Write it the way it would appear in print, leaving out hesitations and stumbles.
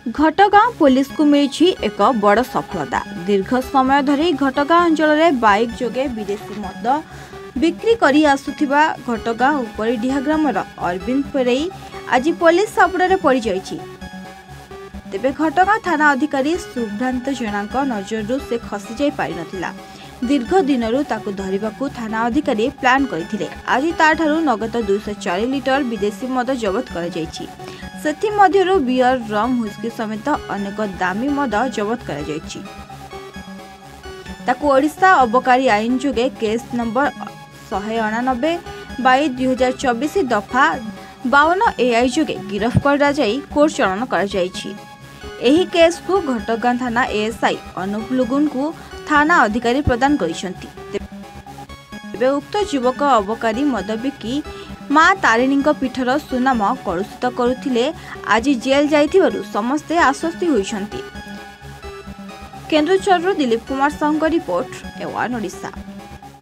घटगाँ police को मिली एक बड़ सफलता। दीर्घ समय धरी घटगाँ अंचल में बाइक जोगे विदेशी मद बिक्री करी आसुथिबा घटगाँ उपरीडीहा ग्रामर अरविंद फेरई आज पुलिस सापड़े पड़ जाइछि। तेबे घटगाँ थाना अधिकारी सुभ्रांत जेना नजर से खसी जाई पारि नथिला। दीर्घ दिनरू ताकू धरिबाकू थाना अधिकारी प्लान करथिले। आज ताठारू नगद 204 लिटर विदेशी मद जबत कर जाइछि। सेथि मध्यरू बियर, रम, हुस्की समेत अनेक दामी मद जबत कर जाइछि। ताकू ओडिशा अबकारी आईन जोगे केस नंबर 199/2024 दफा 52 एआई जोगे गिरफ कर जाई कोर्ट चालान कर जाइछि। एही केस को घटगाँ थाना एएसआई अनुप लुगुन को थाना अधिकारी प्रदान करिसंती। तेबे उक्त युवक अबकारी मद बिकी माँ तारिणी पीठर सुनाम कलुषित करुथिले। आज जेल जाइथिबारु समस्ते आश्वस्त होइछंती। केन्दुझरु दिलीप कुमार साहुंक रिपोर्ट, एवान ओडिशा।